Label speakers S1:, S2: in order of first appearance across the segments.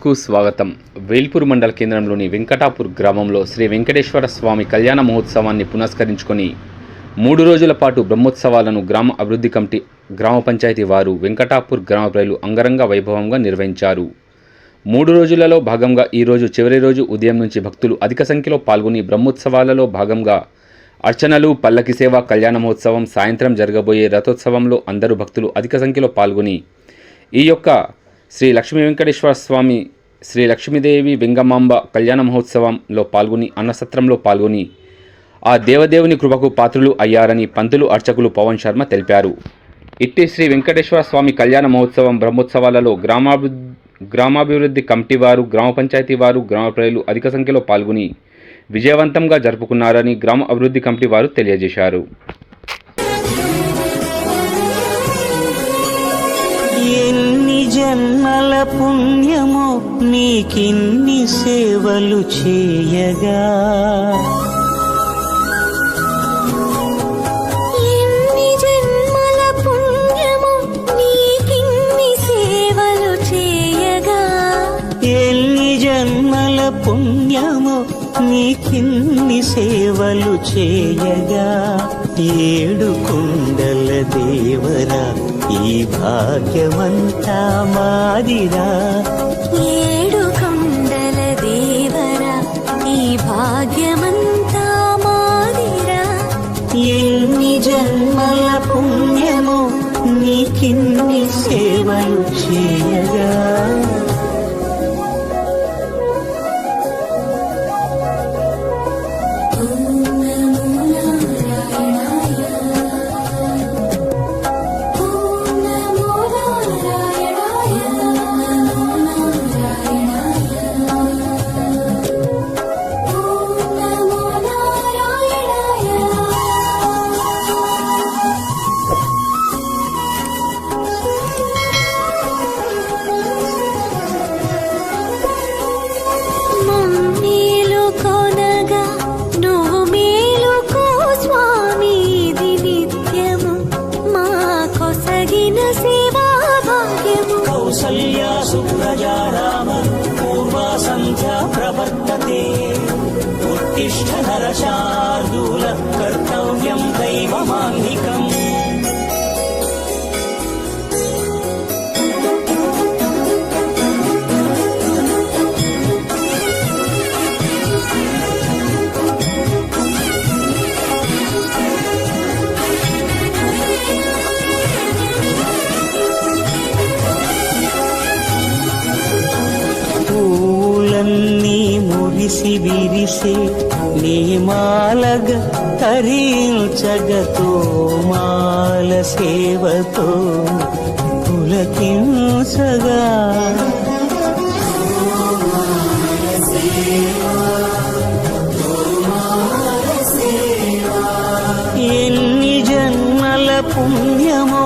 S1: న్యూస్కు స్వాగతం. వేల్పూర్ మండల కేంద్రంలోని వెంకటాపూర్ గ్రామంలో శ్రీ వెంకటేశ్వర స్వామి కళ్యాణ మహోత్సవాన్ని పురస్కరించుకొని 3 రోజుల పాటు బ్రహ్మోత్సవాలను గ్రామ అభివృద్ధి కమిటీ, గ్రామ పంచాయతీ వారు వెంకటాపూర్ గ్రామ ప్రజలు అంగరంగ వైభవంగా నిర్వహించారు. 3 రోజులలో భాగంగా ఈరోజు చివరి రోజు ఉదయం నుంచి భక్తులు అధిక సంఖ్యలో పాల్గొని బ్రహ్మోత్సవాలలో భాగంగా అర్చనలు, పల్లకి సేవ, కళ్యాణ మహోత్సవం, సాయంత్రం జరగబోయే రథోత్సవంలో అందరూ భక్తులు అధిక సంఖ్యలో పాల్గొని ఈ యొక్క శ్రీ లక్ష్మీ వెంకటేశ్వర స్వామి, శ్రీ లక్ష్మీదేవి వెంగమాంబ కళ్యాణ మహోత్సవంలో పాల్గొని అన్నసత్రంలో పాల్గొని ఆ దేవదేవుని కృపకు పాత్రులు అయ్యారని పంతులు అర్చకులు పవన్ శర్మ తెలిపారు. ఇట్టి శ్రీ వెంకటేశ్వర స్వామి కళ్యాణ మహోత్సవం బ్రహ్మోత్సవాలలో గ్రామాభివృద్ధి కమిటీ వారు, గ్రామ పంచాయతీ వారు, గ్రామ ప్రజలు అధిక సంఖ్యలో పాల్గొని విజయవంతంగా జరుపుకున్నారని గ్రామ అభివృద్ధి కమిటీ వారు తెలియజేశారు.
S2: జన్మల పుణ్యము నీకిన్ని సేవలు చేయగా,
S3: ఎన్ని జన్మల పుణ్యము నీకిన్ని సేవలు చేయగా,
S2: ఎన్ని జన్మల పుణ్యము నీకిన్ని సేవలు చేయగా, 7 కుండల దేవరా ఈ భాగ్యమంతా మాదిరా,
S3: 7 కొండల దేవరా ఈ భాగ్యమంతా మాదిరా,
S2: ఎన్ని జన్మల పుణ్యము నీకిన్ని సేవలు చేయగా. కౌసల్యా సుప్రజా రామ పూర్వా సంధ్యా ప్రవర్తతే, ఉత్తిష్ఠ నరశార్దూల కర్తవ్యం దైవమాన్నికం. పూలన్నీ మురిసి విరిసే నీమాలగ తరించగతో మాల సేవతో పులకించగా, ఎన్ని జన్మల పుణ్యమో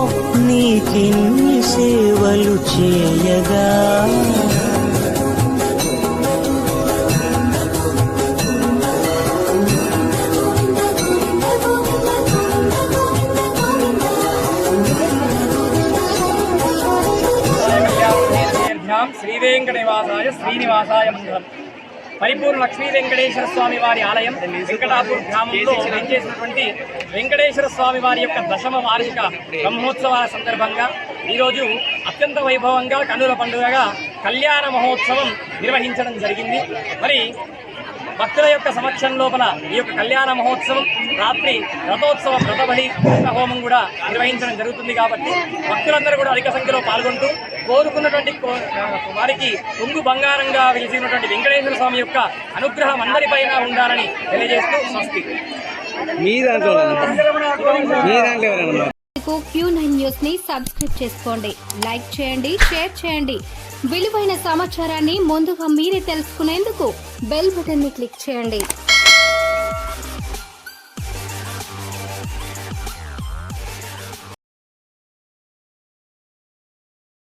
S2: నీకిన్ని సేవలు చేయగా.
S4: శ్రీ వెంకటనివాసాయ శ్రీనివాసాయ మంగళం. పరిపూర్ణ లక్ష్మీ వెంకటేశ్వర స్వామి వారి ఆలయం వెంకటాపూర్ గ్రామంలో వెంచేసినటువంటి వెంకటేశ్వర స్వామి వారి యొక్క 10వ వార్షిక బ్రహ్మోత్సవాల సందర్భంగా ఈరోజు అత్యంత వైభవంగా కన్నుల పండుగగా కళ్యాణ మహోత్సవం నిర్వహించడం జరిగింది. మరి భక్తుల యొక్క సమక్షం లోపల ఈ యొక్క కళ్యాణ మహోత్సవం రాత్రి రథోత్సవ వ్రతబలి హోమం కూడా నిర్వహించడం జరుగుతుంది. కాబట్టి భక్తులందరూ కూడా అధిక సంఖ్యలో పాల్గొంటూ కోరుకున్నటువంటి వారికి కొంగు బంగారంగా వెలిసినటువంటి వెంకటేశ్వర స్వామి యొక్క అనుగ్రహం అందరిపైన ఉండాలని తెలియజేస్తూ స్వస్తి.
S5: Q9 న్యూస్ ని సబ్స్క్రైబ్ చేసుకోండి, లైక్ చేయండి, షేర్ చేయండి. విలువైన సమాచారాన్ని ముందుగా మీరే తెలుసుకునేందుకు బెల్ బటన్ ని క్లిక్ చేయండి.